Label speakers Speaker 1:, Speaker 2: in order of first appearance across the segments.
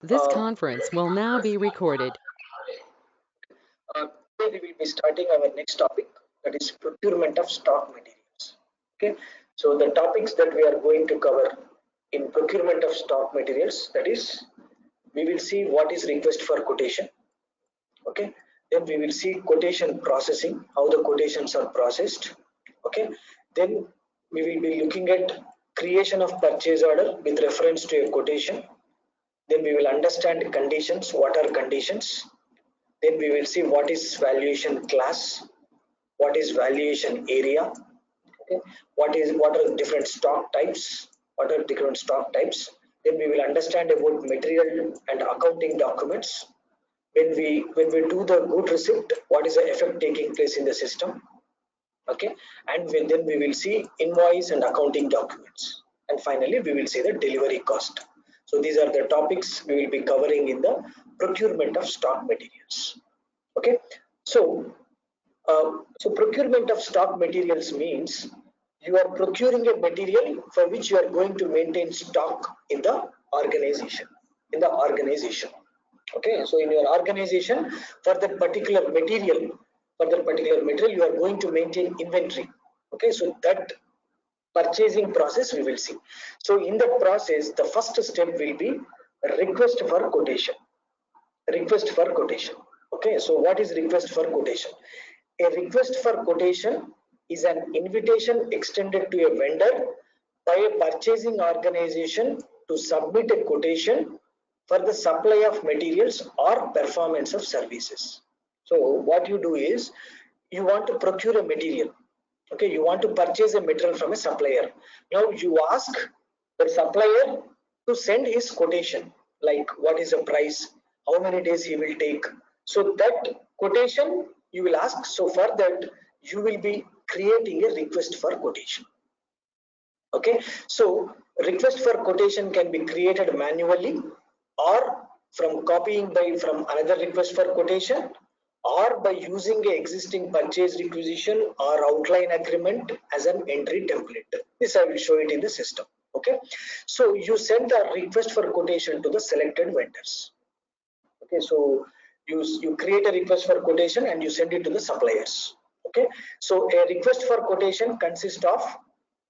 Speaker 1: This
Speaker 2: Uh,
Speaker 1: conference will now be recorded.
Speaker 2: Today we will be starting our next topic, that is procurement of stock materials. Okay, so the topics that we are going to cover in procurement of stock materials, that is, we will see what is request for quotation. Okay, then we will see quotation processing, how the quotations are processed. Okay, then we will be looking at creation of purchase order with reference to a quotation. Then we will understand conditions, what are conditions. Then we will see what is valuation class, what is valuation area, okay, what are different stock types, what are different stock types. Then we will understand about material and accounting documents. When we do the good receipt, what is the effect taking place in the system, okay, and then we will see invoice and accounting documents, and finally we will see the delivery cost. So these are the topics we will be covering in the procurement of stock materials. Okay, so so procurement of stock materials means you are procuring a material for which you are going to maintain stock in the organization. In the organization, okay. So in your organization, for that particular material, you are going to maintain inventory. Okay, so that purchasing process we will see. So in that process, the first step will be request for quotation. Request for quotation. Okay, so what is request for quotation? A request for quotation is an invitation extended to a vendor by a purchasing organization to submit a quotation for the supply of materials or performance of services. So what you do is, you want to procure a material. Okay, you want to purchase a material from a supplier. Now you ask the supplier to send his quotation, like what is the price, how many days he will take. So that quotation you will ask. So for that you will be creating a request for quotation. Okay, so request for quotation can be created manually, or from copying by from another request for quotation, or by using a existing purchase requisition or outline agreement as an entry template. This I will show it in the system. Okay, so you send a request for quotation to the selected vendors. Okay, so you create a request for quotation and you send it to the suppliers. Okay, so a request for quotation consists of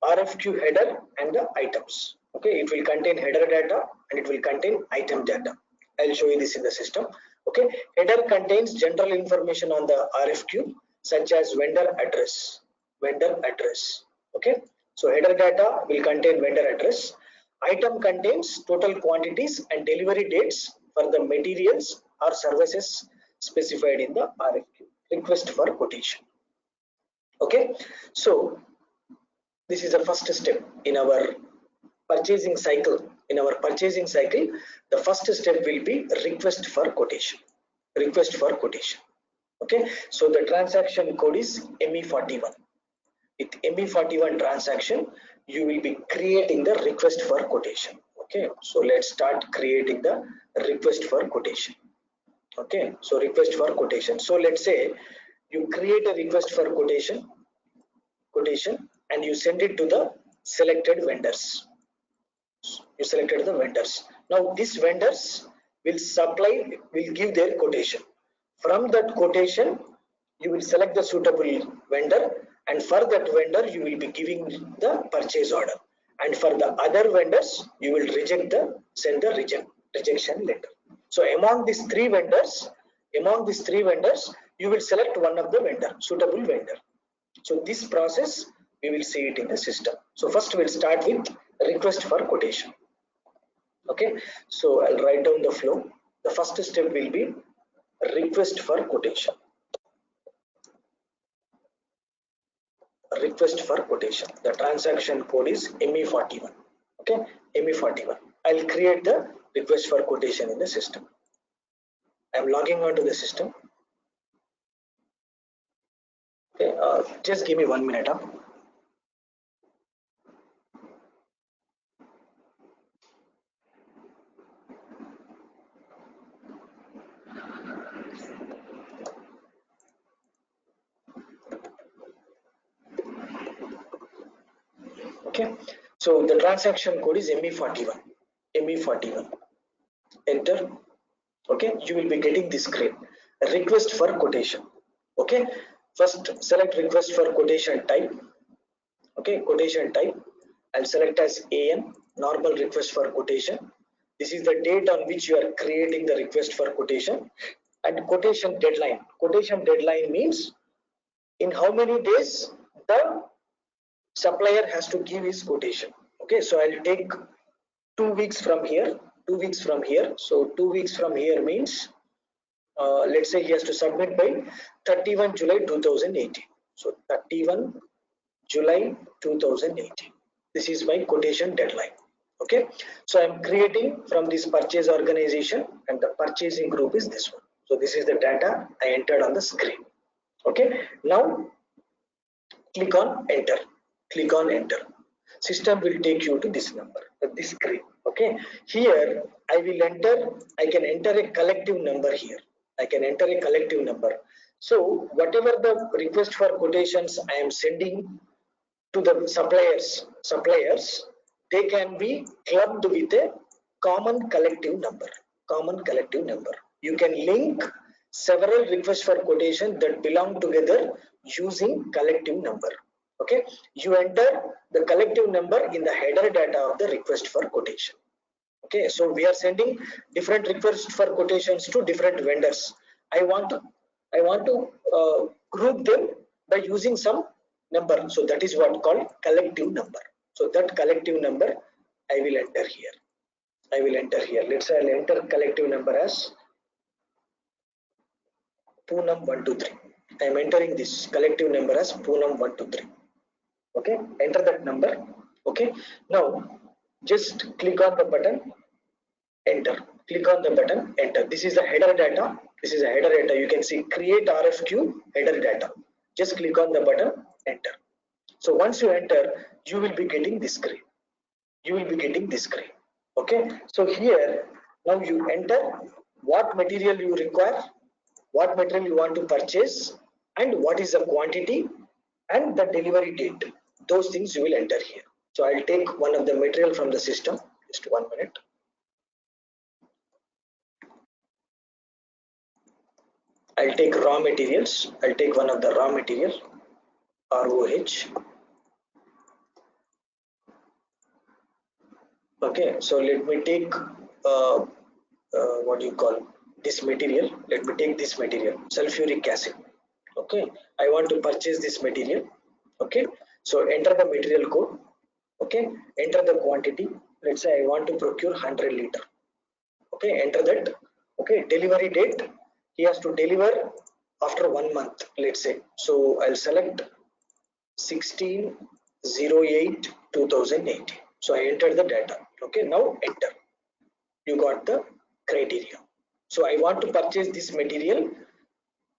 Speaker 2: RFQ header and the items. Okay, it will contain header data and it will contain item data. I'll show you this in the system. Okay, header contains general information on the RFQ, such as vendor address. Okay, so header data will contain vendor address. Item contains total quantities and delivery dates for the materials or services specified in the RFQ, request for quotation. Okay, so this is the first step in our purchasing cycle. In our purchasing cycle, the first step will be request for quotation. Request for quotation. Okay, so the transaction code is ME41. With ME41 transaction, you will be creating the request for quotation. Okay, so let's start creating the request for quotation. Okay, so request for quotation. So let's say you create a request for quotation and you send it to the selected vendors. You selected the vendors. Now these vendors will give their quotation. From that quotation, you will select the suitable vendor, and for that vendor you will be giving the purchase order, and for the other vendors you will send the rejection letter. So among these three vendors, you will select one of the suitable vendor. So this process we will see it in the system. So first we'll start with request for quotation. Okay, so I'll write down the flow. The first step will be request for quotation. Request for quotation. The transaction code is ME41. Okay, ME41. I'll create the request for quotation in the system. I'm logging onto the system. Okay, just give me 1 minute. Okay, so the transaction code is ME41. ME41. enter. Okay, you will be getting this screen, request for quotation. Okay, first select request for quotation type. Okay, quotation type, I'll select as AN, normal request for quotation. This is the date on which you are creating the request for quotation. And quotation deadline, quotation deadline means in how many days the supplier has to give his quotation. Okay, so I'll take 2 weeks from here, 2 weeks from here. So 2 weeks from here means let's say he has to submit by 31 July 2018. So 31 July 2018. This is my quotation deadline. Okay, so I'm creating from this purchase organization, and the purchasing group is this one. So this is the data I entered on the screen. Okay, now click on enter. Click on enter. System will take you to this number, this screen. Okay, here I will enter, I can enter a collective number here. I can enter a collective number. So whatever the request for quotations I am sending to the suppliers, they can be clubbed with a common collective number. Common collective number. You can link several requests for quotation that belong together using collective number. Okay, you enter the collective number in the header data of the request for quotation. Okay, so we are sending different requests for quotations to different vendors. I want to group them by using some number. So that is what called collective number. So that collective number I will enter here. I will enter here. Let's say I'll enter collective number as Poonam 123. I am entering this collective number as Poonam 123. Okay, enter that number. Okay, now just click on the button, enter. Click on the button, enter. This is the header data. This is a header data. You can see create RFQ header data. Just click on the button, enter. So once you enter, you will be getting this screen. You will be getting this screen. Okay, so here now you enter what material you require, what material you want to purchase, and what is the quantity and the delivery date. Those things you will enter here. So I'll take one of the material from the system. Just 1 minute. I'll take raw materials. I'll take one of the raw material, ROH. Okay, so let me take what do you call this material. Let me take this material, sulfuric acid. Okay, I want to purchase this material. Okay, so enter the material code. Okay, enter the quantity. Let's say I want to procure 100 liter. Okay, enter that. Okay, delivery date, he has to deliver after 1 month, let's say. So I'll select 16/08/2018. So I entered the data. Okay, now enter. You got the criteria. So I want to purchase this material.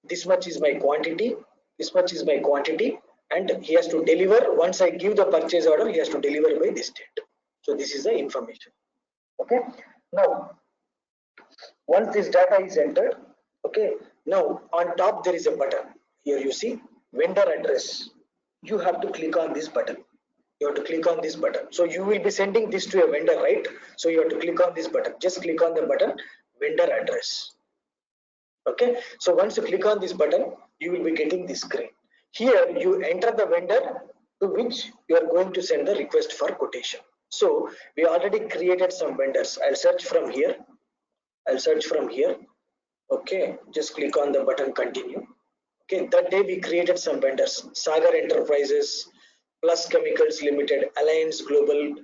Speaker 2: This much is my quantity. This much is my quantity, and he has to deliver. Once I give the purchase order, he has to deliver by this date. So this is the information. Okay, now once this data is entered, okay, now on top there is a button. Here you see vendor address. You have to click on this button. You have to click on this button. So you will be sending this to a vendor, right? So you have to click on this button. Just click on the button, vendor address. Okay, so once you click on this button, you will be getting this screen. Here you enter the vendor to which you are going to send the request for quotation. So we already created some vendors. I'll search from here. I'll search from here. Okay, just click on the button, continue. Okay, that day we created some vendors: Sagar Enterprises, Plus Chemicals Limited, Alliance Global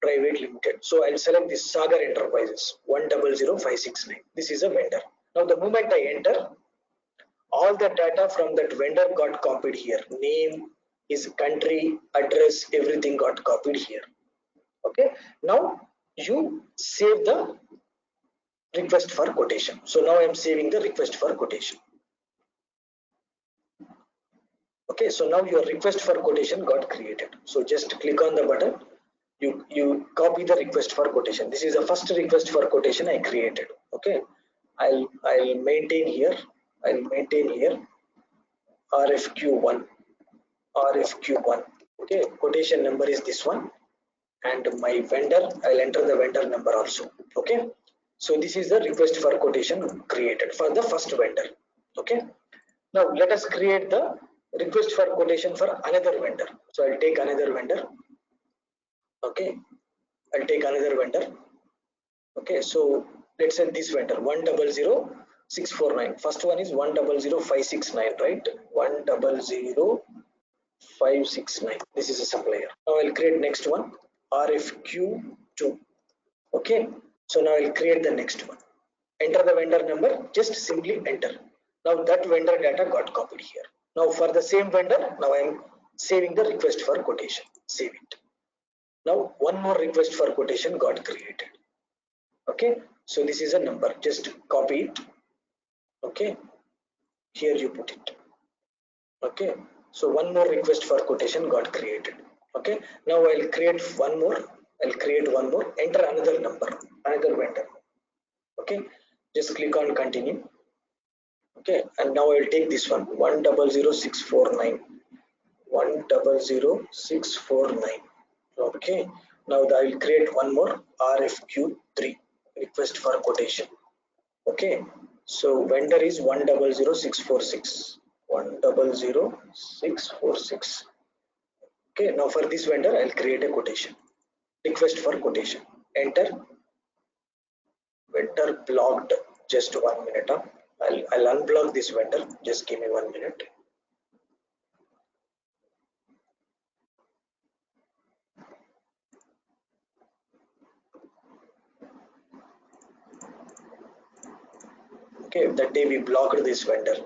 Speaker 2: Private Limited. So I'll select this Sagar Enterprises 100569. This is a vendor. Now the moment I enter, all the data from that vendor got copied here. Name, his country, address, everything got copied here. Okay, now you save the request for quotation. So now I'm saving the request for quotation. Okay, so now your request for quotation got created. So just click on the button. You copy the request for quotation. This is the first request for quotation I created. Okay, I'll maintain here. I'll maintain here RFQ1. RFQ1. Okay, quotation number is this one, and my vendor, I'll enter the vendor number also. Okay, So this is the request for quotation created for the first vendor. Okay. Now let us create the request for quotation for another vendor. So I'll take another vendor. Okay. I'll take another vendor. Okay. So let's say this vendor 1000649. First one is 1000569, right? 1000569. This is a supplier. Now I'll create next one RFQ2. Okay. So now I'll create the next one. Enter the vendor number, just simply enter. Now that vendor data got copied here. Now for the same vendor, now I am saving the request for quotation. Save it. Now one more request for quotation got created. Okay, so this is a number, just copy it. Okay, here you put it. Okay, so one more request for quotation got created. Okay, now I'll create one more. Enter another number, another vendor. Okay, just click on continue. Okay, and now I will take this one 1000649. 1000649. Okay, now I will create one more RFQ3, request for quotation. Okay, so vendor is 1000646. 1000646. Okay, now for this vendor I'll create a quotation, request for quotation. Enter. Vendor blocked. Just 1 minute. I'll unblock this vendor. Just give me 1 minute. Okay, that day we blocked this vendor.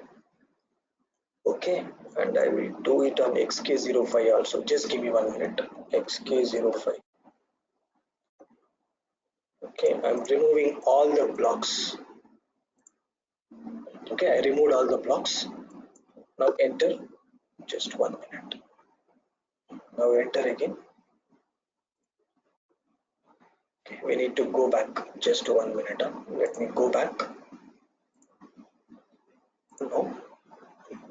Speaker 2: Okay, and I will do it on XK05 also. Just give me 1 minute. XK05. Okay, I'm removing all the blocks. Okay, I removed all the blocks. Now enter. Just 1 minute. Now enter again. Okay, we need to go back. Just 1 minute. Let me go back. No.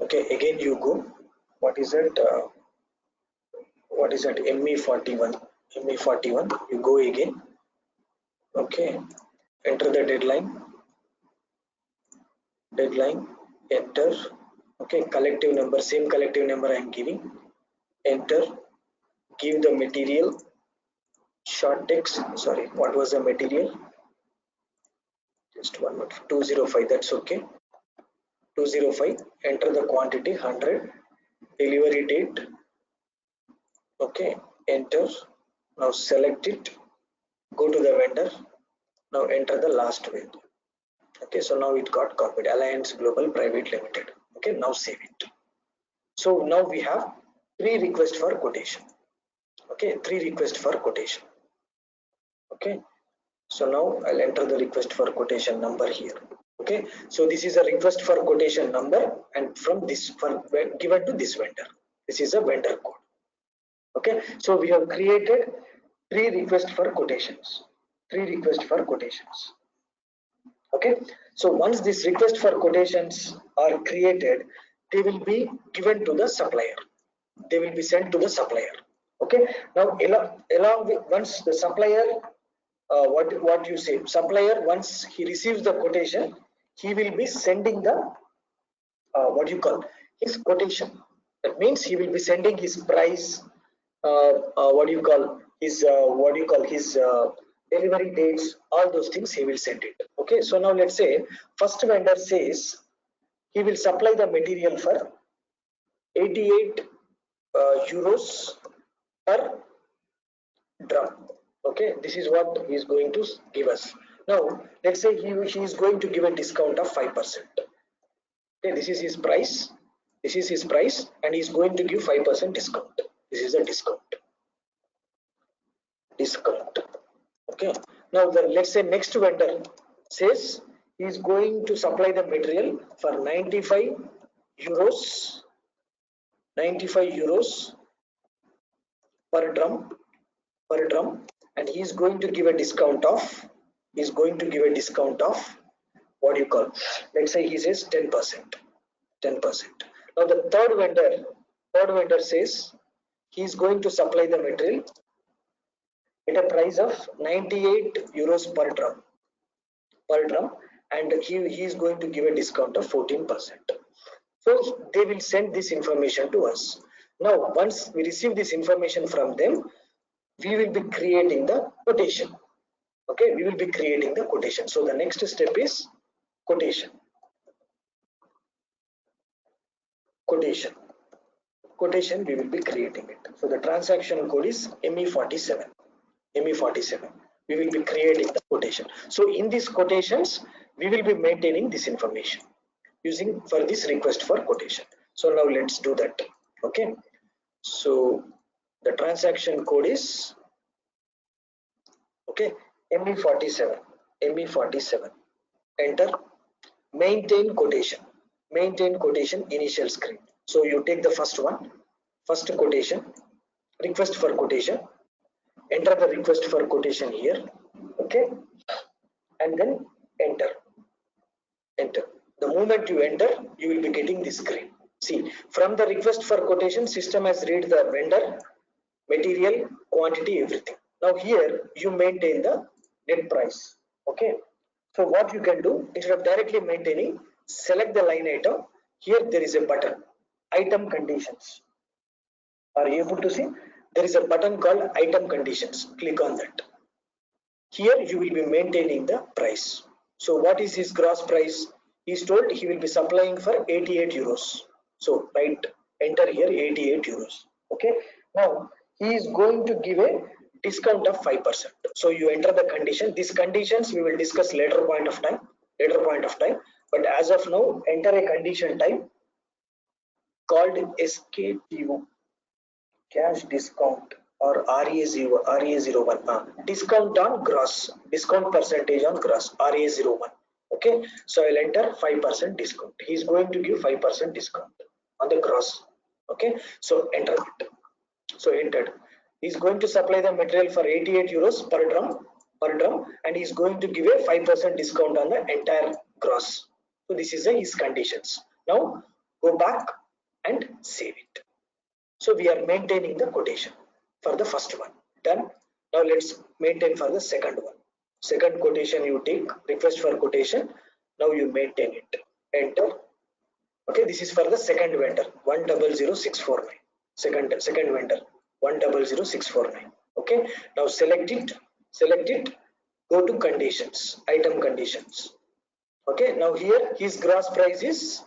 Speaker 2: Okay, again you go. What is that? What is that? ME41. ME41. You go again. Okay. Enter the deadline. Enter. Okay, collective number, same collective number I am giving. Enter. Give the material. Short text. Sorry, what was the material? Just 1 minute. 205. That's okay. 205. Enter the quantity 100. Delivery date. Okay. Enter. Now select it. Go to the vendor. Now enter the last vendor. Okay, so now it got copied. Alliance Global Private Limited. Okay, now save it. So now we have 3 requests for quotation. Okay, 3 requests for quotation. Okay, so now I'll enter the request for quotation number here. Okay, so this is a request for quotation number, and from this for given to this vendor. This is a vendor code. Okay, so we have created 3 requests for quotations. 3 requests for quotations. Okay, so once this request for quotations are created, they will be given to the supplier. They will be sent to the supplier. Okay, now along with once the supplier, what you say, supplier, once he receives the quotation, he will be sending the what you call his quotation. That means he will be sending his price, what you call his delivery dates, all those things he will send it. Okay, so now let's say first vendor says he will supply the material for 88 euros per drum. Okay, this is what he is going to give us. Now let's say he is going to give a discount of 5%. Okay, this is his price. This is his price, and he is going to give 5% discount. This is a discount. Okay, now let's say next vendor says he is going to supply the material for 95 euros per drum, and he is going to give a discount of what you call, let's say he says 10%. Now the third vendor says he is going to supply the material at a price of 98 euros per drum. per drum, and he is going to give a discount of 14%. So they will send this information to us. Now once we receive this information from them, we will be creating the quotation. Okay, we will be creating the quotation. So the next step is quotation. Quotation we will be creating it. So the transaction code is ME47. We will be creating the quotation. So in these quotations we will be maintaining this information using for this request for quotation. So now let's do that. Okay, so the transaction code is okay ME47. Enter. Maintain quotation initial screen. So you take the first one, first quotation, request for quotation, enter the request for quotation here. Okay, and then enter. The moment you enter, you will be getting this screen. See, from the request for quotation, system has read the vendor, material, quantity, everything. Now here you maintain the net price. Okay, so what you can do, instead of directly maintaining, select the line item. Here there is a button, item conditions. Are you able to see? There is a button called item conditions. Click on that. Here you will be maintaining the price. So what is his gross price? He is told he will be supplying for 88 euros. So right, enter here 88 euros. Okay, now he is going to give a discount of 5%. So you enter the condition. These conditions we will discuss later point of time. But as of now, enter a condition type called SKTO, cash discount, or RA01, discount on gross, discount percentage on gross, RA01. Okay, so I'll enter 5% discount. He's going to give 5% discount on the gross. Okay, so enter it. So entered. He's going to supply the material for 88 euros per drum, and he's going to give a 5% discount on the entire gross. So this is his conditions. Now go back and save it. So we are maintaining the quotation for the first one. Done. Now let's maintain for the second one. Second quotation you take, request for quotation. Now you maintain it. Enter. Okay, this is for the second vendor, 100649. Second vendor, 100649. Okay, now select it. Go to conditions, item conditions. Okay, now here his gross price is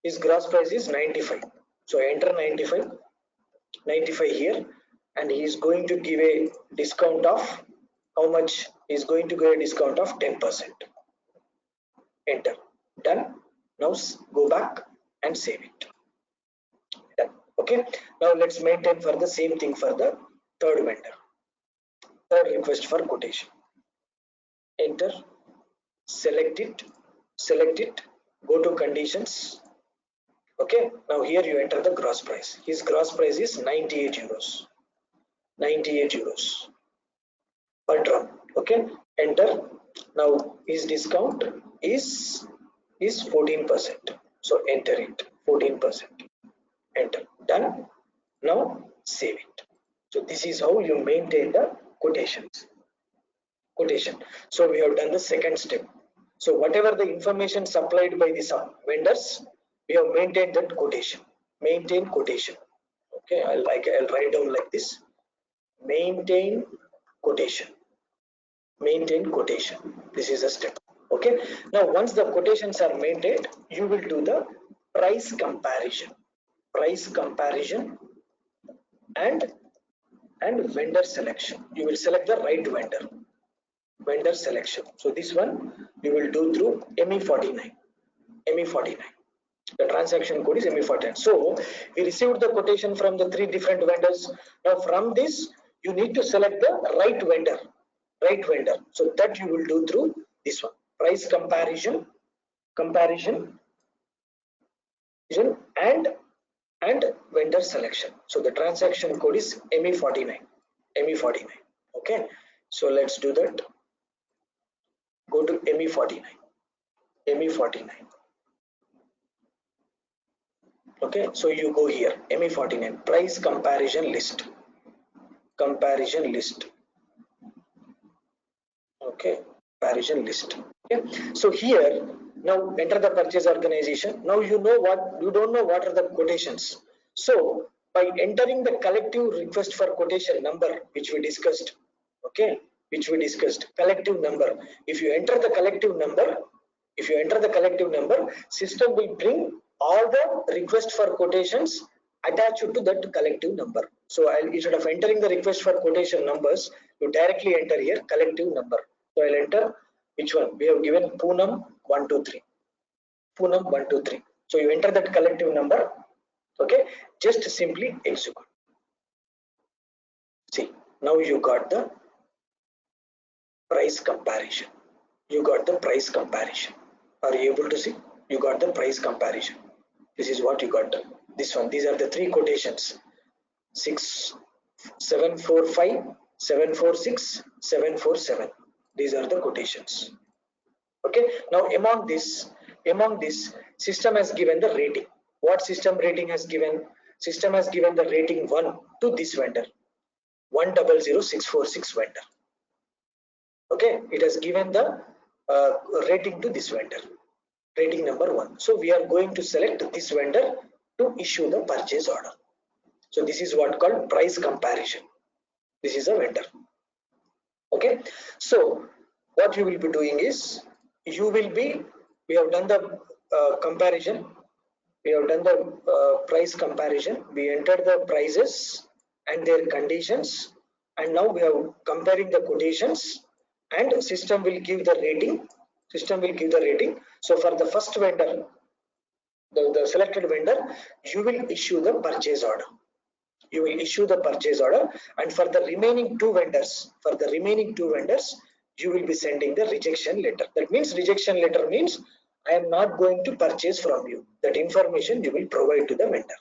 Speaker 2: 95. So enter 95 here, and he is going to give a discount of how much? He is going to give a discount of 10%. Enter. Done. Now go back and save it. Done. Okay, now let's maintain for the same thing for the third vendor, third request for quotation. Enter. Select it, go to conditions. Okay, now here you enter the gross price. His gross price is 98 euros per drum. Okay, enter. Now his discount is 14%. So enter it, 14%. Enter. Done. Now save it. So this is how you maintain the quotation. So we have done the second step. So whatever the information supplied by the vendors, we have maintained that quotation. Maintain quotation. Okay, I'll write down like this. Maintain quotation. This is a step. Okay, now once the quotations are maintained, you will do the price comparison and vendor selection. You will select the right vendor selection. So this one we will do through ME49. The transaction code is ME49. So we received the quotation from the 3 different vendors. Now from this you need to select the right vendor. So that you will do through this one, price comparison and vendor selection. So the transaction code is ME49. Okay, so let's do that. Go to ME49. Okay, so you go here, ME49, price comparison list. Okay, comparison list. Okay, so here now enter the purchase organization. Now you don't know what are the quotations. So by entering the collective request for quotation number, which we discussed, okay, collective number. If you enter the collective number, system will bring all the request for quotations attached to that collective number. So instead of entering the request for quotation numbers, you directly enter here collective number. So I'll enter which one we have given, Poonam 123. Poonam 123. So you enter that collective number. Okay, just simply execute. See, now you got the price comparison. Are you able to see? You got the price comparison. This is what you got. This one. These are the three quotations. 745, 746, 747. These are the quotations. Okay. Now among this, system has given the rating. What system rating has given? System has given the rating 1 to this vendor. 100646 vendor. Okay, it has given the rating to this vendor, rating number 1. So we are going to select this vendor to issue the purchase order. So this is what called price comparison. This is a vendor. Okay, so what you will be doing is we have done the comparison. We have done the price comparison. We entered the prices and their conditions, and now we are comparing the quotations, and system will give the rating. So for the first vendor, the selected vendor, you will issue the purchase order. And for the remaining two vendors, you will be sending the rejection letter. That means rejection letter means I am not going to purchase from you. That information you will provide to the vendor.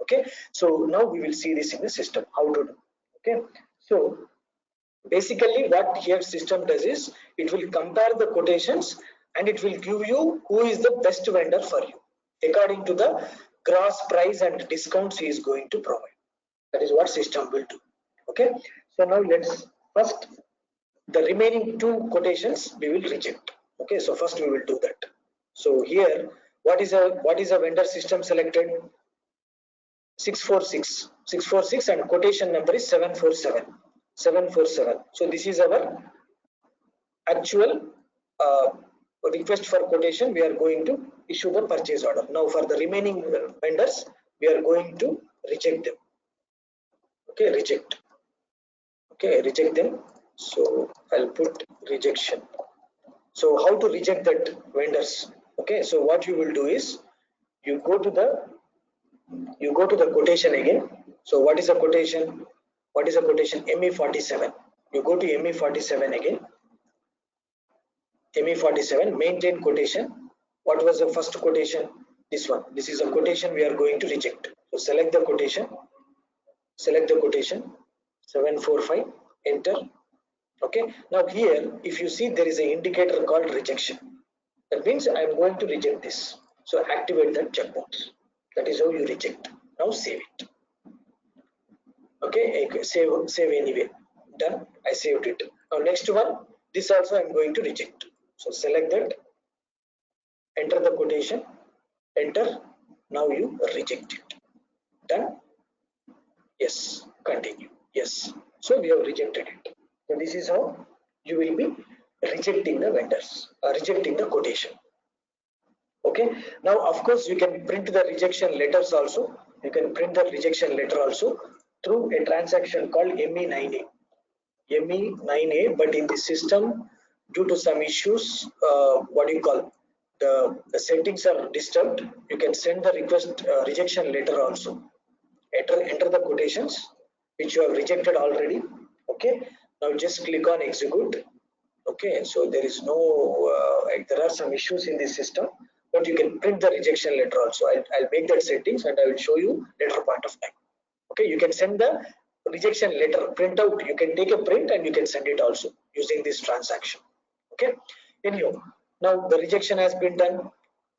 Speaker 2: Okay, so now we will see this in the system, how to do. Okay, so basically what here system does is it will compare the quotations and it will give you who is the best vendor for you according to the gross price and discounts he is going to provide. That is what system will do. Okay, so now let's first the remaining two quotations we will reject. Okay, so first we will do that. So here what is a vendor system selected? 646 and quotation number is 747. So this is our actual request for quotation. We are going to issue the purchase order. Now for the remaining vendors, we are going to reject them. Okay, reject them. So I'll put rejection. So how to reject that vendors? Okay, so what you will do is you go to the quotation again. So what is a quotation? ME47. You go to ME47 again. ME47, maintain quotation. What was the first quotation? This one. This is a quotation we are going to reject. So select the quotation. 745. Enter. Okay. Now here, if you see, there is an indicator called rejection. That means I am going to reject this. So activate that checkbox. That is how you reject. Now save it. Okay, save anyway. Done. I saved it. Now next one, this also I am going to reject. So select that, enter the quotation, enter. Now you reject it. Done. Yes. Continue. Yes. So we have rejected it. So this is how you will be rejecting the vendors, rejecting the quotation. Okay. Now of course you can print the rejection letters also. Through a transaction called ME9A. But in the system, due to some issues, the settings are disturbed. You can send the request rejection letter also. Enter the quotations which you have rejected already. Okay. Now just click on execute. Okay. So there is no there are some issues in this system, but you can print the rejection letter also. I'll make that settings and I will show you later point of time. Okay, you can send the rejection letter print out. You can take a print and you can send it also using this transaction. Okay. Anyhow, now the rejection has been done.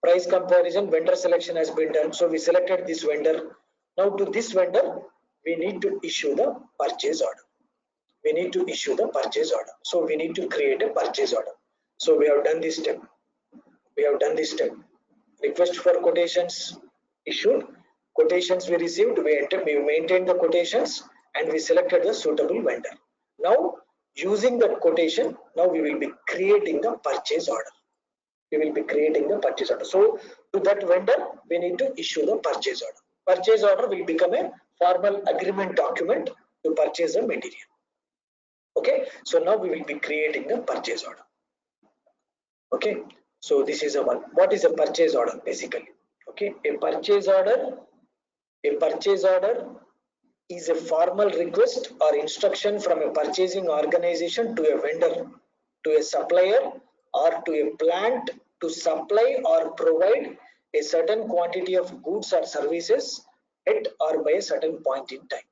Speaker 2: Price comparison, vendor selection has been done. So we selected this vendor. Now to this vendor, we need to issue the purchase order. So we need to create a purchase order. So we have done this step. Request for quotations issued, quotations we received, we maintained the quotations, and we selected the suitable vendor. Now using that quotation, now we will be creating the purchase order. So to that vendor, we need to issue the purchase order. Purchase order will become a formal agreement document to purchase the material. Okay, so now we will be creating the purchase order. Okay, so this is a one. What is a purchase order basically? Okay, a purchase order is a formal request or instruction from a purchasing organization to a vendor, to a supplier, or to a plant to supply or provide a certain quantity of goods or services at or by a certain point in time.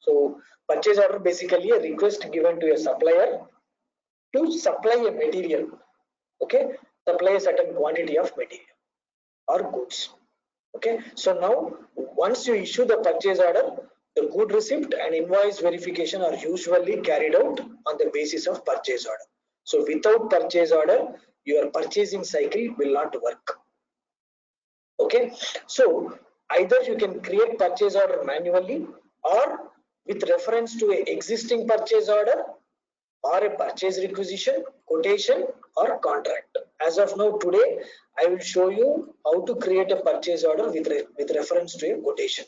Speaker 2: So purchase order basically a request given to a supplier to supply a material, okay, supply a certain quantity of material or goods. Okay, so now once you issue the purchase order, the good receipt and invoice verification are usually carried out on the basis of purchase order. So without purchase order, your purchasing cycle will not work. Okay, so either you can create purchase order manually or with reference to an existing purchase order or a purchase requisition, quotation or contract. As of now today, I will show you how to create a purchase order with reference to a quotation.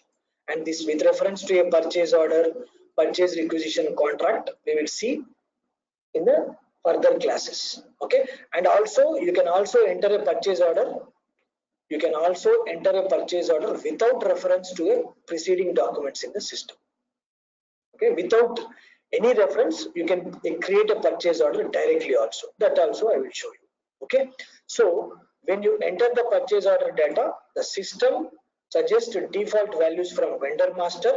Speaker 2: And this with reference to a purchase order, purchase requisition, contract, we will see in the further classes. Okay, and also you can also enter a purchase order. You can also enter a purchase order without reference to a preceding documents in the system. Okay, without any reference, you can create a purchase order directly also. That also I will show you. Okay, so when you enter the purchase order data, the system suggests default values from vendor master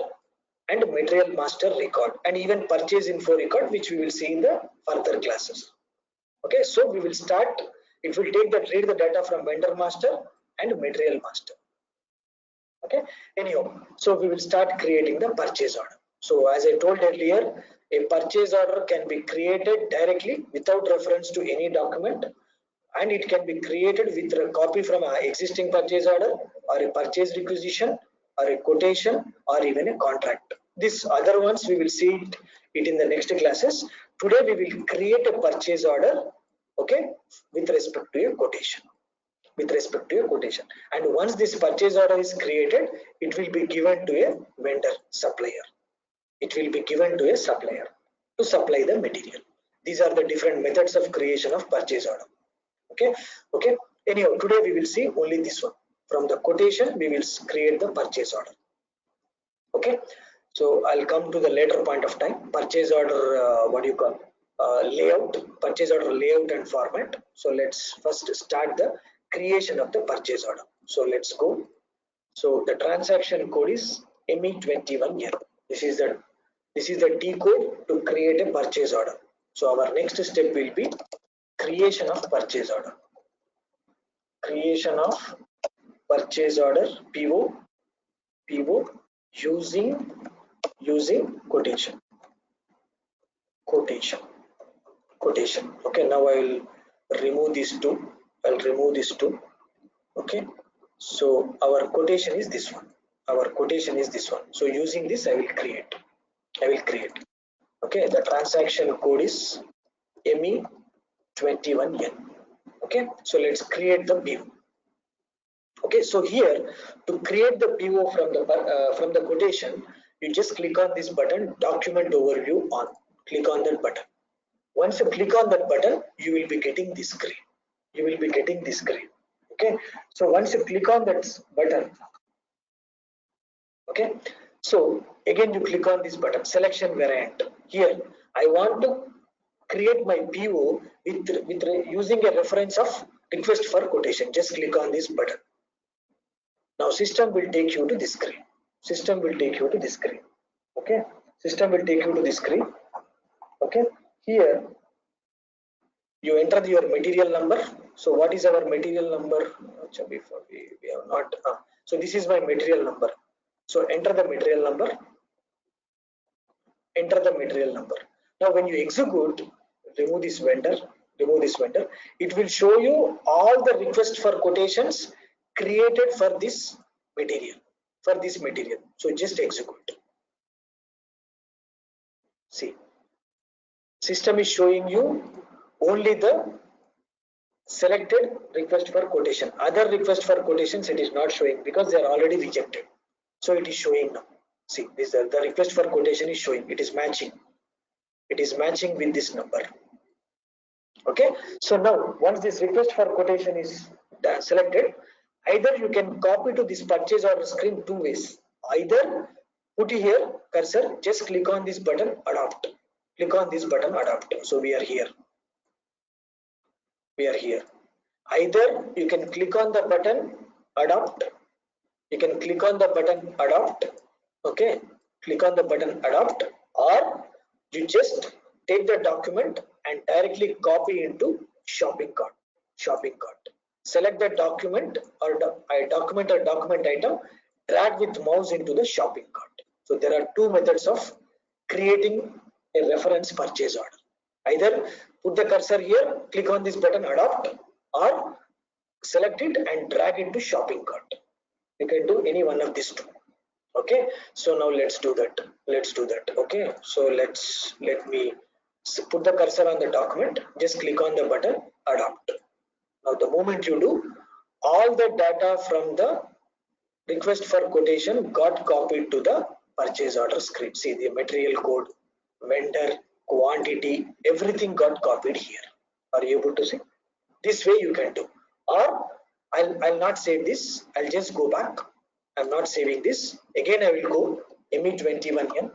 Speaker 2: and material master record, and even purchase info record, which we will see in the further classes. Okay, so we will start. It will take that read the data from vendor master and material master. Okay, anyhow, so we will start creating the purchase order. So as I told earlier, a purchase order can be created directly without reference to any document, and it can be created with a copy from an existing purchase order or a purchase requisition or a quotation or even a contract. These other ones we will see it in the next classes. Today we will create a purchase order, okay, with respect to a quotation. And once this purchase order is created, it will be given to a vendor supplier. It will be given to a supplier to supply the material. These are the different methods of creation of purchase order. Okay, anyhow, today we will see only this one. From the quotation we will create the purchase order. Okay, so I'll come to the later point of time. Purchase order, what do you call, layout, purchase order layout and format. So let's first start the creation of the purchase order. So let's go. So the transaction code is ME21N. This is the T code to create a purchase order. So our next step will be creation of purchase order. Creation of purchase order, PO using quotation. Okay, now I will remove these two. Okay, so our quotation is this one. So using this I will create. Okay, the transaction code is ME21N. Okay, so let's create the PO. Okay, so here to create the PO from the quotation, you just click on this button, document overview on. Click on that button. Once you click on that button, you will be getting this screen. Okay, so once you click on that button, okay, so again you click on this button, selection variant. Here I want to create my PO with using a reference of request for quotation. Just click on this button. Now system will take you to this screen. Okay, here you enter your material number. So what is our material number? Before we have not. So this is my material number. So enter the material number. Now when you execute, remove this vendor. remove this vendor. It will show you all the requests for quotations created for this material. So just execute. See, system is showing you only the selected request for quotation. Other request for quotations it is not showing because they are already rejected. So it is showing now. See, this the request for quotation is showing. It is matching. It is matching with this number. Okay. So now once this request for quotation is selected, either you can copy to this purchase order screen two ways. Either put here cursor, just click on this button, adopt. Click on this button, adopt. So we are here. We are here. Either you can click on the button, adopt. You can click on the button, adopt. Okay. Click on the button, adopt, or you just take the document and directly copy into shopping cart. Shopping cart. Select the document or document item, drag with mouse into the shopping cart. So there are two methods of creating a reference purchase order. Either put the cursor here, click on this button, adopt, or select it and drag into shopping cart. You can do any one of these two. Okay, so now let's do that. Okay, so let me put the cursor on the document, just click on the button, adopt. Now the moment you do, all the data from the request for quotation got copied to the purchase order screen. See, the material code, vendor, quantity, everything got copied here. Are you able to see? This way you can do. Or I'll not save this. I'll just go back. I'm not saving this. Again, I will go ME21 here.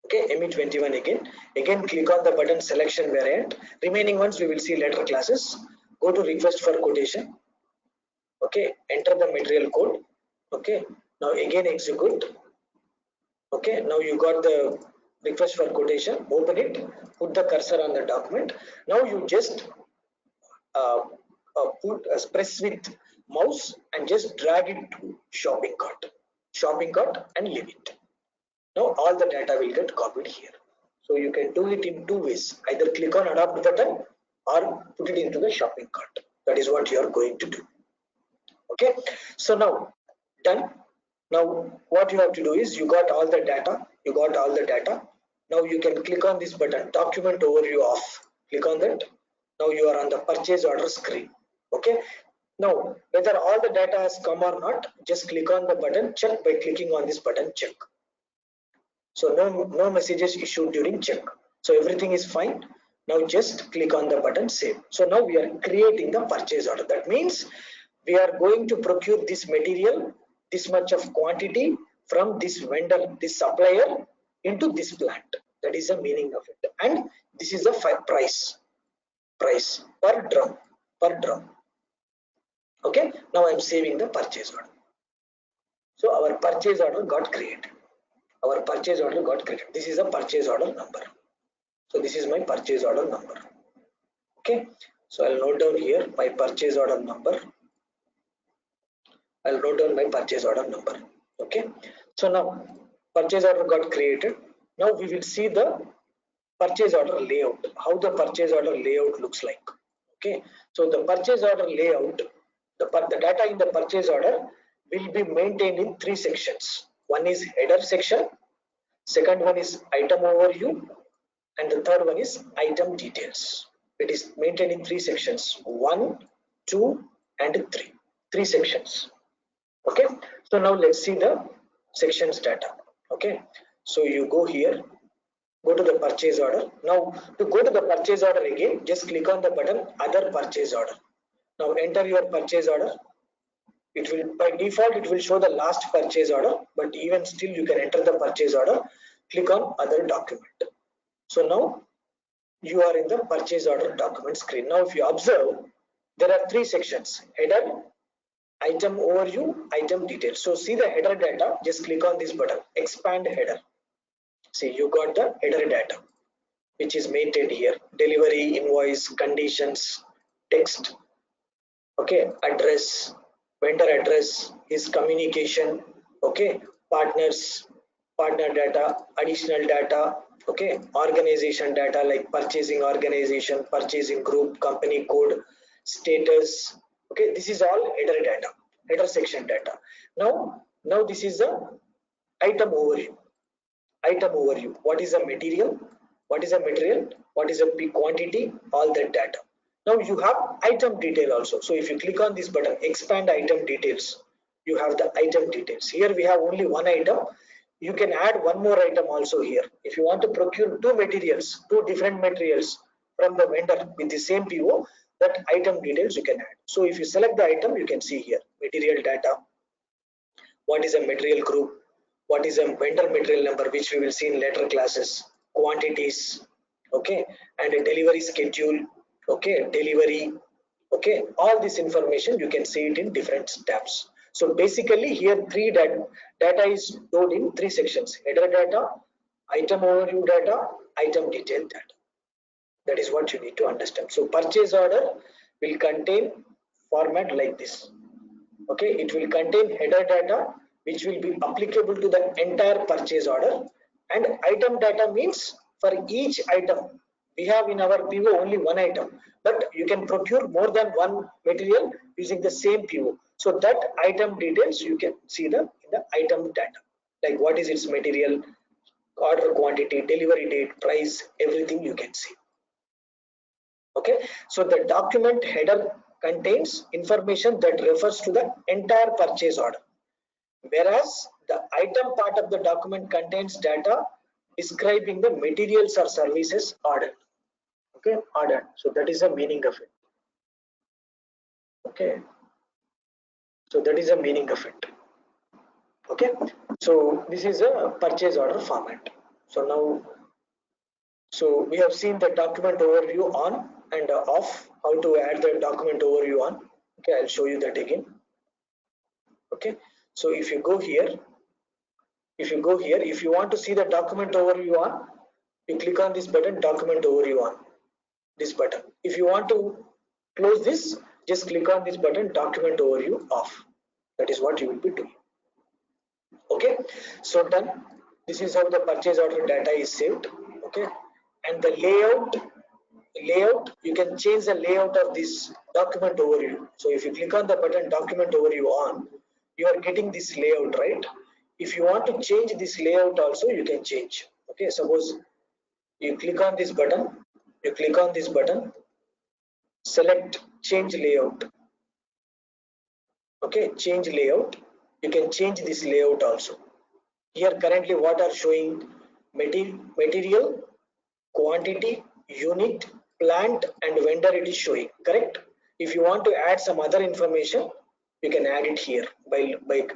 Speaker 2: Okay, ME21 again. Again, click on the button selection variant. Remaining ones we will see later classes. Go to request for quotation. Okay, enter the material code. Okay, now again execute. Okay, now you got the request for quotation. Open it. Put the cursor on the document. Now you just press with mouse and just drag it to shopping cart and leave it. Now all the data will get copied here. So you can do it in two ways. Either click on adopt button or put it into the shopping cart. That is what you are going to do. Okay, so now done. Now what you have to do is you got all the data. Now you can click on this button, document overview off. Click on that. Now you are on the purchase order screen. Okay, now whether all the data has come or not, just click on the button, check by clicking on this button, check. So no messages issued during check. So everything is fine. Now just click on the button save. So now we are creating the purchase order. That means we are going to procure this material, this much of quantity from this vendor, this supplier into this plant. That is the meaning of it. And this is the price per drum. Okay, now I'm saving the purchase order. So our purchase order got created. This is a purchase order number. So this is my purchase order number. Okay, so I'll note down here my purchase order number. Okay, so now purchase order got created. Now we will see the purchase order layout, how the purchase order layout looks like. Okay, so the purchase order layout, the data in the purchase order will be maintained in three sections. One is header section, second one is item overview, and the third one is item details. It is maintained in three sections, 1, 2 and 3. Three sections. Okay, so now let's see the sections data. Okay, so you go here, go to the purchase order. Now to go to the purchase order again, just click on the button other purchase order. Now enter your purchase order. It will, by default it will show the last purchase order, but even still you can enter the purchase order. Click on other document. So now you are in the purchase order document screen. Now if you observe, there are three sections: header, item overview, item details. So see the header data, just click on this button, expand header. See, you got the header data which is maintained here: delivery, invoice, conditions, text, okay, address, vendor address, his communication, okay, partner data, additional data, Okay, organization data like purchasing organization, purchasing group, company code, status. Okay, this is all header data, header section data. Now this is the item overview. Item overview. What is the material? What is the material? What is the quantity? All that data. Now you have item detail also. So if you click on this button, expand item details, you have the item details. Here we have only one item. You can add one more item also here. If you want to procure two materials, two different materials from the vendor with the same PO, that item details you can add. So if you select the item, you can see here material data, what is a material group, what is a vendor material number, which we will see in later classes, quantities, okay, and a delivery schedule, okay, delivery, okay, all this information you can see it in different tabs. So basically here data is stored in three sections: header data, item overview data, item detail data. That is what you need to understand. So purchase order will contain format like this. Okay, it will contain header data which will be applicable to the entire purchase order, and item data means for each item. We have in our PO only one item, but you can procure more than one material using the same PO. So that item details you can see in the item data, like what is its material, order quantity, delivery date, price, everything you can see. Okay, so the document header contains information that refers to the entire purchase order, whereas the item part of the document contains data describing the materials or services ordered. Okay, ordered. So that is the meaning of it. Okay, so that is the meaning of it. Okay, so this is a purchase order format. So now, so we have seen the document overview on and off, how to add the document overview on. Okay, I'll show you that again. Okay, so if you go here, if you want to see the document overview on, you click on this button, document overview on, this button. If you want to close this, just click on this button, document overview off. That is what you will be doing. Okay, so done. This is how the purchase order data is saved. Okay, and the layout, you can change the layout of this document overview. So if you click on the button document overview on, you are getting this layout, right? If you want to change this layout also, you can change. Okay, suppose you click on this button, select change layout. Okay, change layout, you can change this layout also. Here currently what are showing: material, quantity, unit, plant, and vendor, it is showing, correct? If you want to add some other information, you can add it here by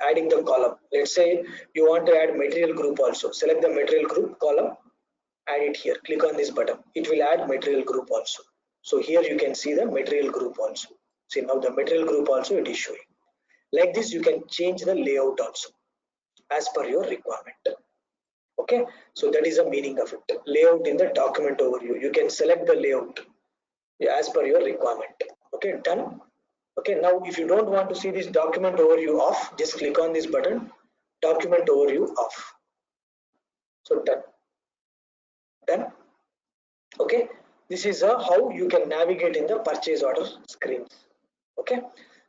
Speaker 2: adding the column. Let's say you want to add material group also. Select the material group column, add it here. Click on this button. It will add material group also. So here you can see the material group also. See, now the material group also it is showing. Like this, you can change the layout also as per your requirement. Okay, so that is the meaning of it. Layout in the document overview, you can select the layout as per your requirement. Okay, done. Okay, now if you don't want to see this document overview off, just click on this button, document overview off. So done. Okay, this is how you can navigate in the purchase order screens. Okay,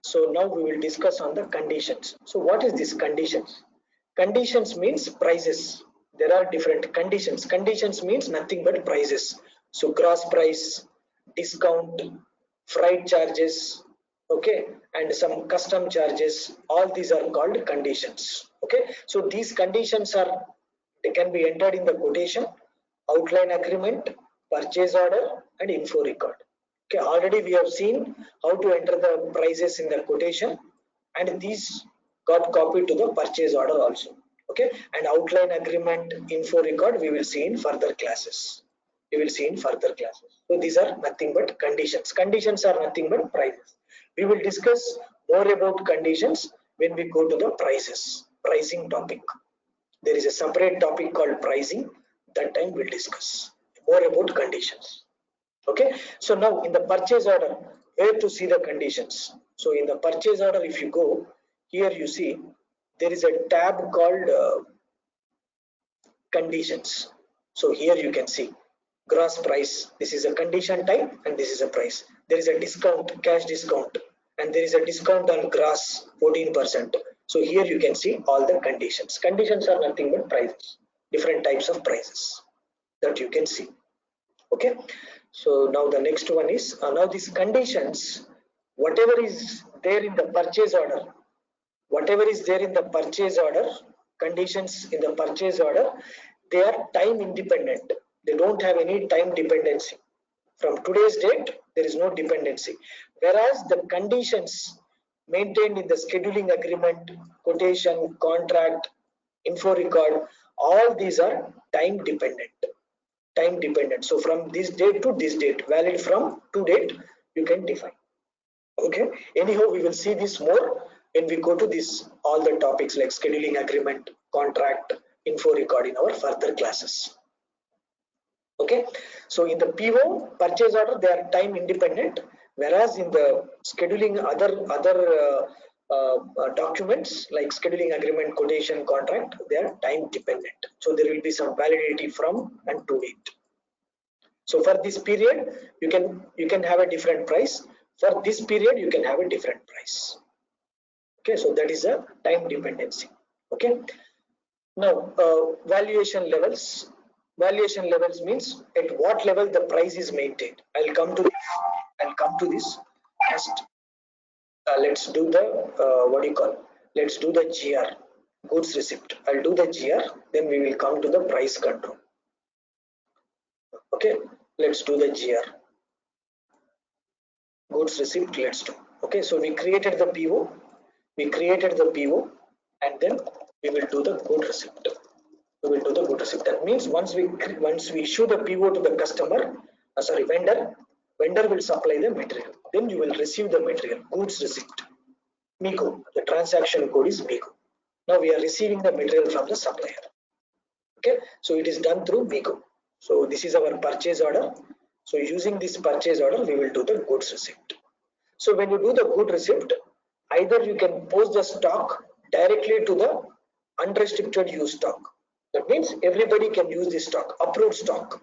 Speaker 2: so now we will discuss on the conditions. So what is this conditions? Conditions means prices. There are different conditions. Conditions means nothing but prices. So gross price, discount, freight charges, okay, and some custom charges, all these are called conditions. Okay, so these conditions are, they can be entered in the quotation, outline agreement, purchase order, and info record. Okay, already we have seen how to enter the prices in the quotation, and these got copied to the purchase order also. Okay, and outline agreement, info record, we will see in further classes. So these are nothing but conditions. Conditions are nothing but prices. We will discuss more about conditions when we go to the pricing topic. There is a separate topic called pricing. That time we'll discuss more about conditions. Okay, so now in the purchase order, where to see the conditions? So in the purchase order, if you go here, you see there is a tab called conditions. So here you can see gross price. This is a condition type and this is a price. There is a discount, cash discount, and there is a discount on gross 14%. So here you can see all the conditions. Conditions are nothing but prices, different types of prices that you can see. Okay. So now the next one is now these conditions, whatever is there in the purchase order, whatever is there in the purchase order, conditions in the purchase order, they are time independent. They don't have any time dependency. From today's date, there is no dependency. Whereas the conditions maintained in the scheduling agreement, quotation, contract, info record, all these are time dependent. Time dependent. So from this date to this date, valid from to date, you can define. Okay. Anyhow, we will see this more when we go to this all the topics like scheduling agreement, contract, info record in our further classes. Okay. So in the PO purchase order, they are time independent, whereas in the scheduling other documents like scheduling agreement, quotation, contract, they are time dependent. So there will be some validity from and to it. So for this period, you can have a different price. For this period, you can have a different price. Okay, so that is a time dependency. Okay. Now valuation levels. Valuation levels means at what level the price is maintained. I'll come to this. First, let's do the what do you call? Let's do the GR, goods receipt. I'll do the GR. Then we will come to the price control. Okay, let's do the GR. Goods receipt, let's do. Okay, so we created the PO, and then we will do the good receipt. We will do the good receipt. That means once we issue the PO to the customer, vendor will supply the material. Then you will receive the material, goods receipt. MICO, the transaction code is MICO. Now we are receiving the material from the supplier. Okay, so it is done through MICO. So this is our purchase order. So using this purchase order, we will do the goods receipt. So when you do the good receipt, either you can post the stock directly to the unrestricted use stock. That means everybody can use this stock, approved stock.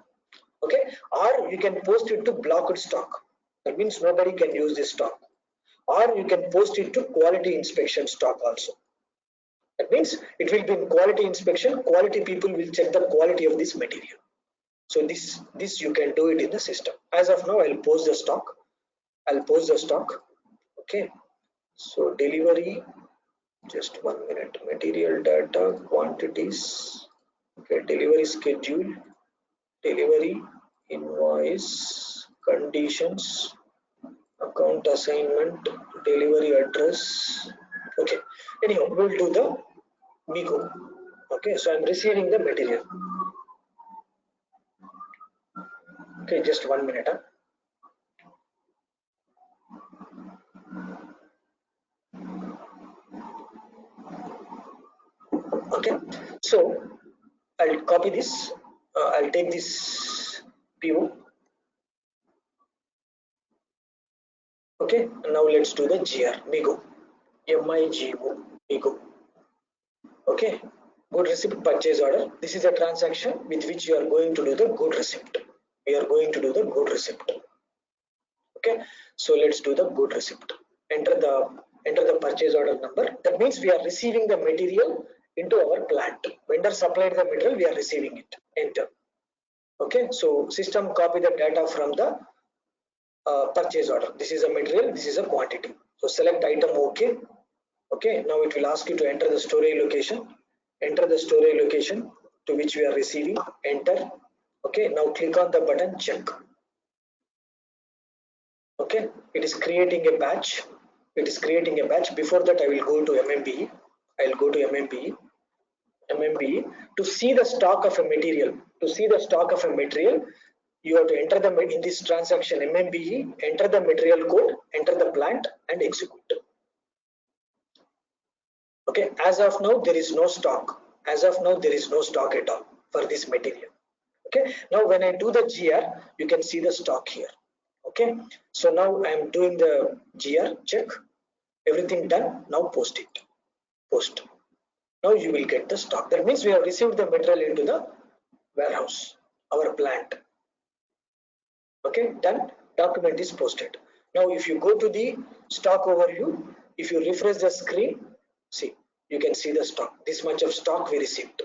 Speaker 2: Okay, or you can post it to blocked stock. That means nobody can use this stock. Or you can post it to quality inspection stock also. That means it will be in quality inspection. Quality people will check the quality of this material. So this you can do it in the system. As of now, I'll post the stock. Okay. So delivery, just 1 minute. Material data, quantities. Okay. Delivery schedule, delivery, invoice, conditions, account assignment, delivery address. Okay. Anyhow, we'll do the MICO. Okay. So I'm receiving the material. Okay, just 1 minute. Okay, so I'll copy this. I'll take this PO. Okay, now let's do the GR, MIGO, MIGO. Okay, good receipt purchase order. This is a transaction with which you are going to do the good receipt. We are going to do the good receipt. Okay, so let's do the good receipt. Enter the purchase order number. That means we are receiving the material into our plant. Vendor supplied the material, we are receiving it. Enter. Okay, so system copy the data from the purchase order. This is a material, this is a quantity. So select item OK. Okay, now it will ask you to enter the storage location. Enter the storage location to which we are receiving. Enter. Okay, now click on the button check. Okay, it is creating a batch. Before that, I will go to MMBE. I'll go to MMBE. To see the stock of a material. You have to enter in this transaction MMBE, enter the material code, enter the plant, and execute. Okay, as of now, there is no stock. At all for this material. Okay, now when I do the GR, you can see the stock here. Okay, so now I am doing the GR check. Everything done. Now post it. Post. Now you will get the stock. That means we have received the material into the warehouse. our plant. Okay, done. Document is posted. Now if you go to the stock overview, if you refresh the screen, see, you can see the stock. This much of stock we received,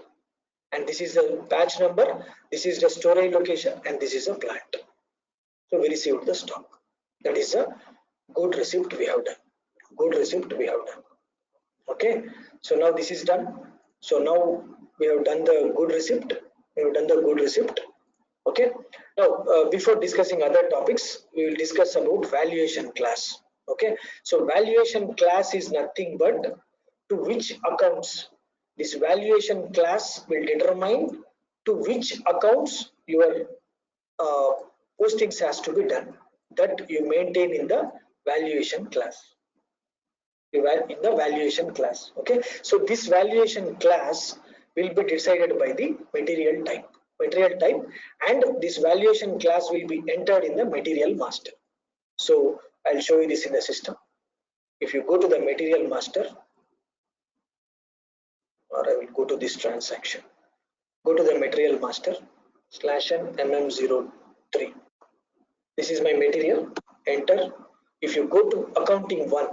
Speaker 2: and this is the batch number, this is the storage location, and this is a plant. So we received the stock. That is a good receipt we have done. Good receipt we have done. Okay, so now this is done. So now we have done the good receipt. We have done the good receipt. Okay, now before discussing other topics, we will discuss about valuation class. Okay, so valuation class is nothing but to which accounts this valuation class will determine to which accounts your uh, postings has to be done, that you maintain in the valuation class. In the valuation class. Okay, so this valuation class will be decided by the material type, and this valuation class will be entered in the material master. So I'll show you this in the system. If you go to the material master, or I will go to this transaction, go to the material master /n mm03. This is my material. Enter. If you go to accounting 1,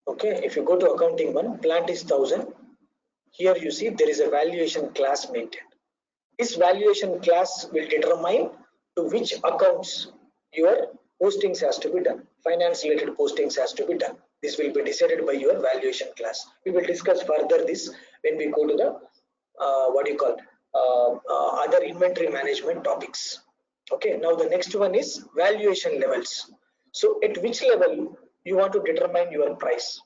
Speaker 2: okay, if you go to accounting 1, plant is 1000. Here you see there is a valuation class maintained. This valuation class will determine to which accounts your postings has to be done. Finance related postings has to be done. This will be decided by your valuation class. We will discuss further this when we go to the other inventory management topics. Okay, now the next one is valuation levels. So at which level you want to determine your price?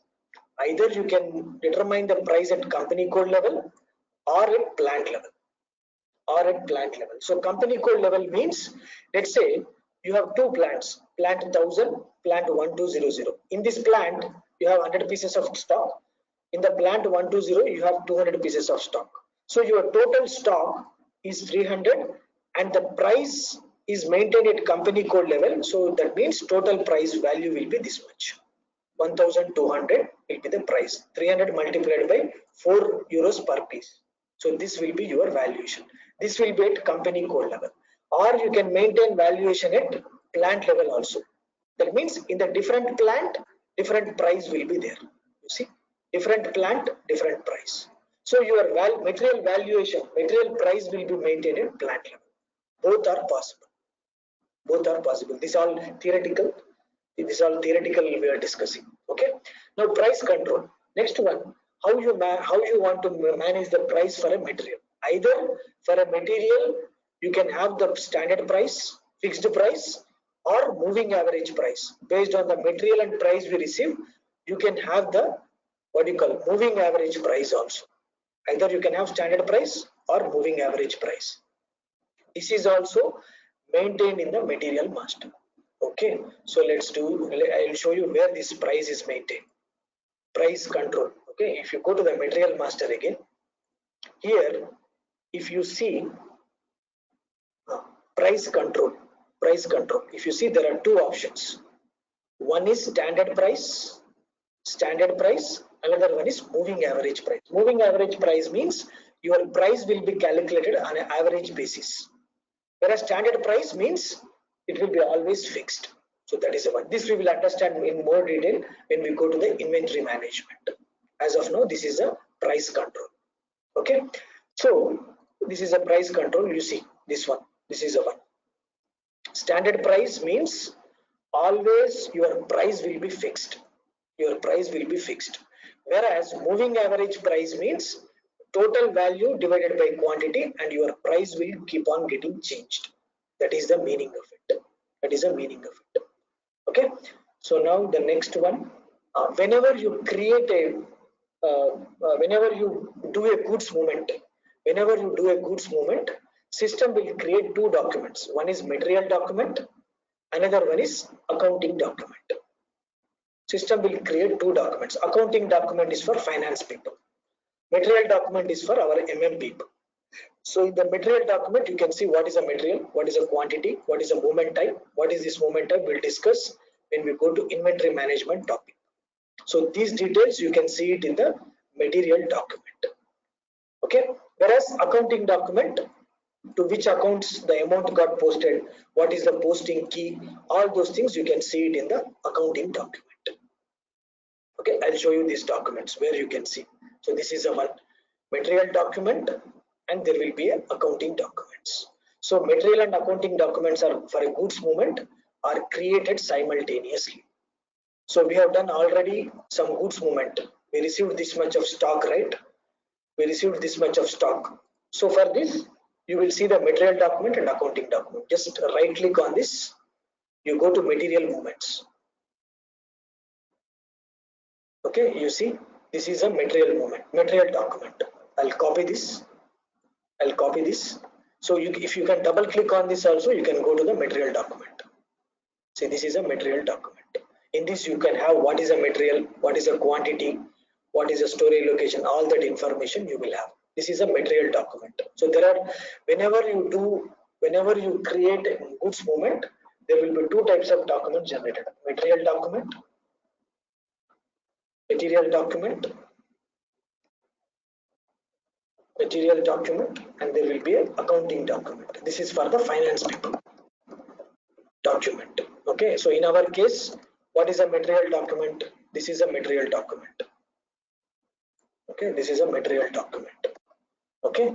Speaker 2: Either you can determine the price at company code level or at plant level. So company code level means, let's say you have two plants, plant 1000, plant 1200. In this plant, you have 100 pieces of stock. In the plant 120, you have 200 pieces of stock. So your total stock is 300, and the price is maintained at company code level. So that means total price value will be this much. 1200 will be the price. 300 multiplied by 4 euros per piece. So this will be your valuation. This will be at company code level, or you can maintain valuation at plant level also. That means in the different plant, different price will be there. You see, different plant, different price. So your material valuation, material price will be maintained at plant level. Both are possible. Both are possible. This all theoretical. This all theoretical we are discussing. Okay. Now price control. Next one, how you want to manage the price for a material. Either for a material you can have the standard price, fixed price, or moving average price. Based on the material and price we receive, you can have the moving average price also. Either you can have standard price or moving average price. This is also maintained in the material master. Okay, so I'll show you where this price is maintained. Price control. Okay, if you go to the material master again, here if you see price control, if you see, there are two options. One is standard price, another one is moving average price. Moving average price means your price will be calculated on an average basis, whereas standard price means it will be always fixed. So that is the one. This we will understand in more detail when we go to the inventory management. As of now, this is a price control. Okay, so this is a price control. You see this one. This is a one. Standard price means always your price will be fixed. Your price will be fixed. Whereas moving average price means total value divided by quantity, and your price will keep on getting changed. That is the meaning of it. That is the meaning of it. Okay. So now the next one. Whenever you create a whenever you do a goods movement, system will create two documents. One is material document, another one is accounting document. System will create two documents. Accounting document is for finance people. Material document is for our MM people. So in the material document, you can see what is a material, what is a quantity, what is a movement type, what is this movement type. We'll discuss when we go to inventory management topic. So these details you can see it in the material document. Okay. Whereas accounting document, to which accounts the amount got posted, what is the posting key, all those things you can see it in the accounting document. Okay, I'll show you these documents where you can see. So this is a one material document and there will be a accounting documents. So material and accounting documents are for a goods movement are created simultaneously. So we have done already some goods movement. We received this much of stock, right? We received this much of stock. So for this, you will see the material document and accounting document. Just right click on this. You go to material movements. Okay, you see this is a material movement, material document. I'll copy this. I'll copy this. So if you can double click on this also, you can go to the material document. See, this is a material document. In this, you can have what is a material, what is a quantity, what is a storage location, all that information you will have. This is a material document. So there are, whenever you create a goods movement, there will be two types of documents generated: material document, material document, material document, and there will be an accounting document. This is for the finance people. Document. Okay, so in our case, what is a material document? This is a material document. Okay, this is a material document. Okay,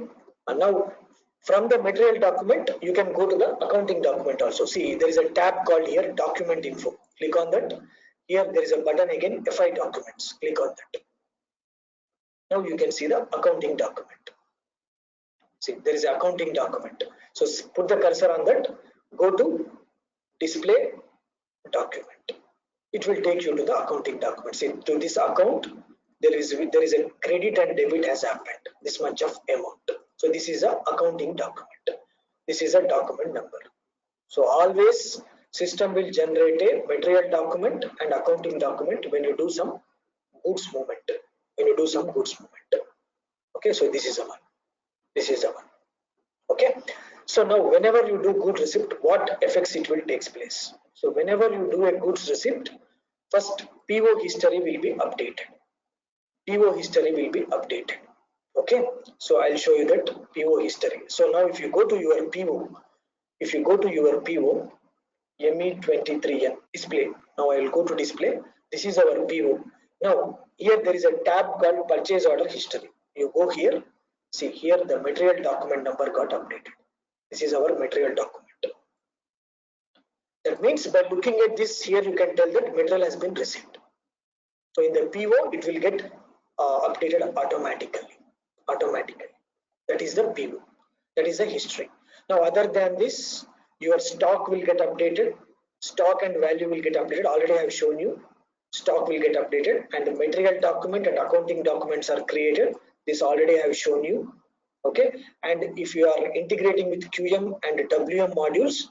Speaker 2: and now from the material document you can go to the accounting document also. See, there is a tab called here document info. Click on that. Here there is a button again, FI documents. Click on that. Now you can see the accounting document. See, there is an accounting document. So put the cursor on that. Go to display document. It will take you to the accounting document. See, to this account there is a credit and debit has happened, this much of amount. So this is a accounting document. This is a document number. So always system will generate a material document and accounting document when you do some goods movement. When you do some goods movement. Okay, so this is a one. This is a one. Okay. So now whenever you do good receipt, what effects it will takes place? So whenever you do a goods receipt, first PO history will be updated. PO history will be updated. Okay, so I'll show you that PO history. So now if you go to your PO, if you go to your PO, ME23N display. Now I will go to display. This is our PO. Now here there is a tab called purchase order history. You go here. See here the material document number got updated. This is our material document. That means by looking at this here, you can tell that material has been received. So in the PO, it will get updated automatically. That is the PO. That is the history. Now, other than this, your stock will get updated. Stock and value will get updated. Already I have shown you. Stock will get updated, and the material document and accounting documents are created. This already I have shown you. Okay, and if you are integrating with QM and WM modules,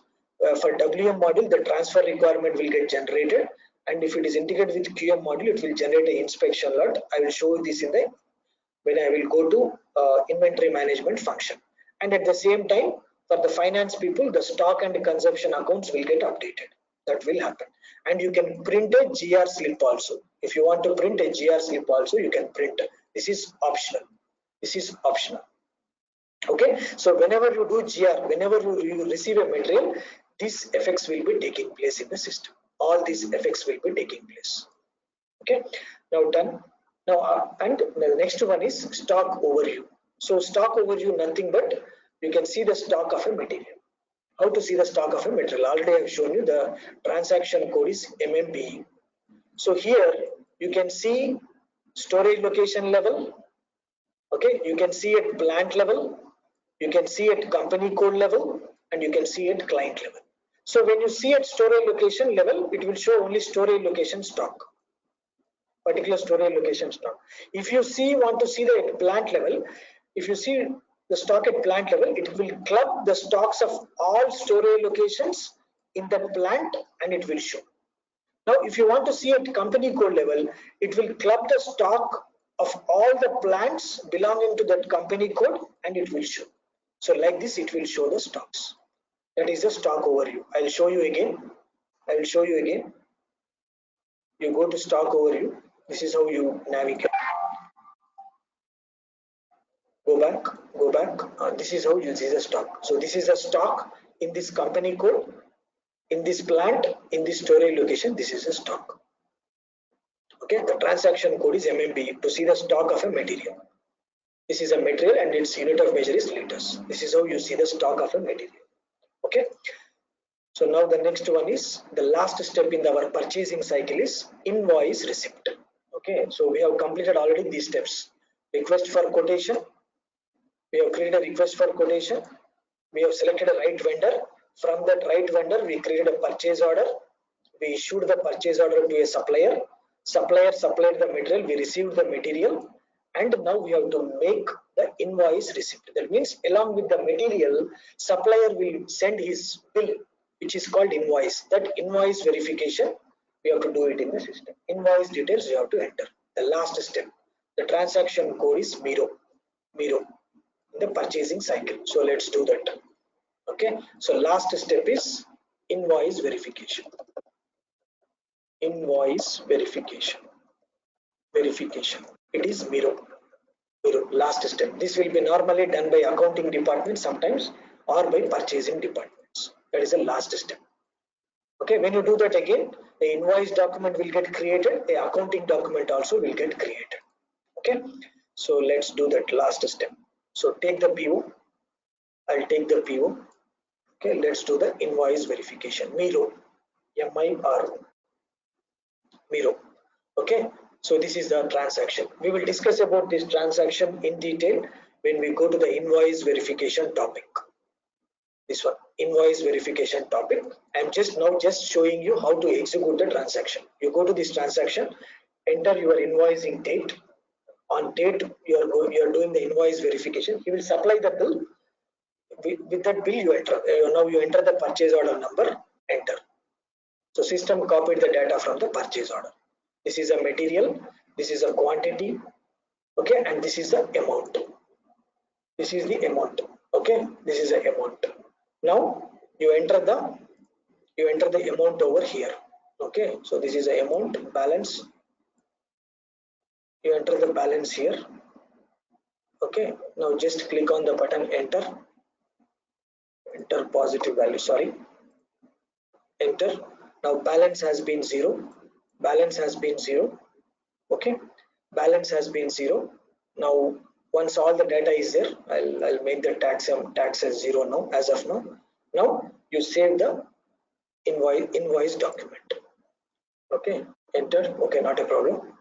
Speaker 2: for WM module the transfer requirement will get generated, and if it is integrated with QM module it will generate an inspection lot. I will show you this in the when I will go to inventory management function. And at the same time, for the finance people, the stock and consumption accounts will get updated. That will happen. And you can print a GR slip also. If you want to print a GR slip also, you can print. This is optional. This is optional. Okay, so whenever you do GR, whenever you receive a material, these effects will be taking place in the system. All these effects will be taking place. Okay, now done. Now and the next one is stock overview. So stock overview, nothing but you can see the stock of a material. How to see the stock of a material? Already I have shown you the transaction code is MMPE. So here you can see storage location level. Okay, you can see at plant level, you can see at company code level, and you can see at client level. So when you see at storage location level, it will show only storage location stock, particular storage location stock. If you want to see the plant level, if you see the stock at plant level, it will club the stocks of all storage locations in the plant and it will show. Now, if you want to see at company code level, it will club the stock of all the plants belonging to that company code and it will show. So like this, it will show the stocks. That is the stock overview. I will show you again. I will show you again. You go to stock overview. This is how you navigate. Go back. Go back. This is how you see the stock. So this is a stock in this company code, in this plant, in this storage location. This is a stock. Okay, the transaction code is MMB to see the stock of a material. This is a material and its unit of measure is liters. This is how you see the stock of a material. Okay. So now the next one is the last step in our purchasing cycle is invoice receipt. Okay, so we have completed already these steps. Request for quotation. We have created a request for quotation. We have selected a right vendor. From that right vendor, we created a purchase order. We issued the purchase order to a supplier. Supplier supplied the material. We received the material. And now we have to make the invoice receipt. That means along with the material, supplier will send his bill, which is called invoice. That invoice verification, we have to do it in the system. Invoice details we have to enter. The last step, the transaction code is Miro in the purchasing cycle. So let's do that. Okay, so last step is invoice verification. Invoice verification. It is Miro. Last step. This will be normally done by accounting department sometimes or by purchasing departments. That is the last step. Okay, when you do that again, the invoice document will get created, the accounting document also will get created. Okay, so let's do that last step. So take the PO. I'll take the PO. Okay, let's do the invoice verification. Miro, M-I-R-O. Miro. Okay, so this is the transaction. We will discuss about this transaction in detail when we go to the invoice verification topic. This one, invoice verification topic. I'm just showing you how to execute the transaction. You go to this transaction, enter your invoicing date. On date you are doing the invoice verification. He will supply the bill. With that bill you enter. Now you enter the purchase order number. Enter. So system copied the data from the purchase order. This is a material. This is a quantity. Okay, and this is the amount. This is the amount. Okay, this is the amount. Now you enter the amount over here. Okay, so this is the amount balance. You enter the balance here. Okay, now just click on the button enter positive value, sorry, enter. Now balance has been 0. Okay, balance has been 0. Now once all the data is there, I'll make the tax as 0 now, as of now. Now you save the invoice document. Okay, enter. Okay, not a problem.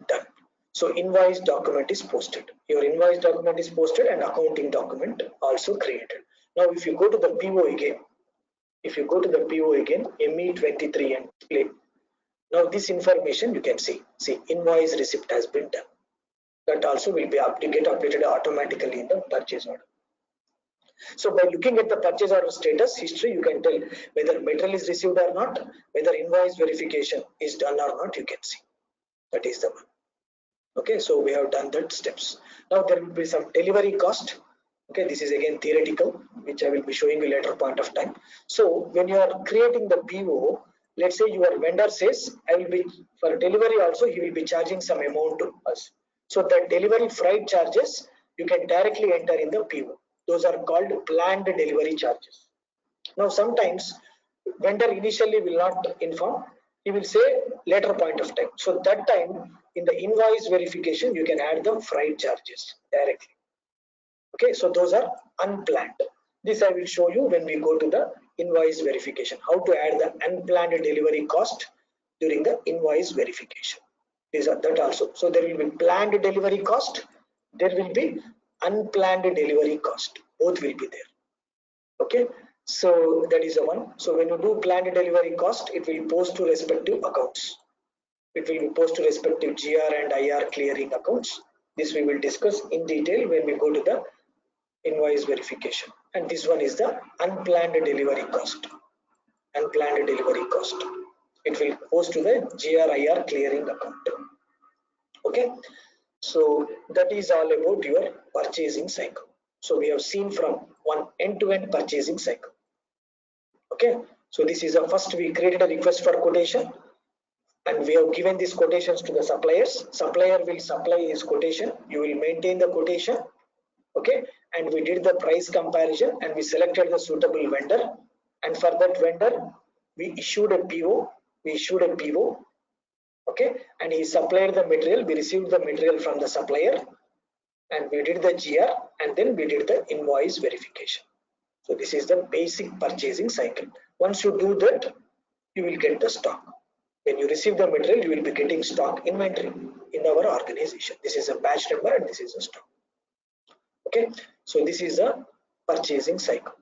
Speaker 2: Done. So invoice document is posted. Your invoice document is posted and accounting document also created. Now if you go to the PO again, ME23 and play. Now this information you can see invoice receipt has been done. That also will be get updated automatically in the purchase order. So by looking at the purchase order status history, you can tell whether material is received or not, whether invoice verification is done or not. You can see that is the one. Okay, so we have done that steps. Now there will be some delivery cost. Okay, this is again theoretical, which I will be showing you later point of time. So when you are creating the PO, let's say your vendor says, I will be for delivery also, he will be charging some amount to us. So the delivery freight charges you can directly enter in the PO. Those are called planned delivery charges. Now sometimes vendor initially will not inform, he will say later point of time. So that time in the invoice verification you can add the freight charges directly. Okay, so those are unplanned. This I will show you when we go to the invoice verification, how to add the unplanned delivery cost during the invoice verification. These are that also. So there will be planned delivery cost, there will be unplanned delivery cost. Both will be there. Okay, so that is the one. So when you do planned delivery cost, it will post to respective accounts. It will be post to respective GR and IR clearing accounts. This we will discuss in detail when we go to the invoice verification. And this one is the unplanned delivery cost. Unplanned delivery cost. It will post to the GR/IR clearing account. Okay, so that is all about your purchasing cycle. So we have seen from one end-to-end purchasing cycle. Okay, so this is the first. We created a request for quotation, and we have given these quotations to the suppliers. Supplier will supply his quotation. You will maintain the quotation. Okay, and we did the price comparison and we selected the suitable vendor, and for that vendor we issued a PO, okay, and he supplied the material, we received the material from the supplier, and we did the GR, and then we did the invoice verification. So this is the basic purchasing cycle. Once you do that, you will get the stock. When you receive the material, you will be getting stock inventory in our organization. This is a batch number and this is a stock. Okay, so this is a purchasing cycle.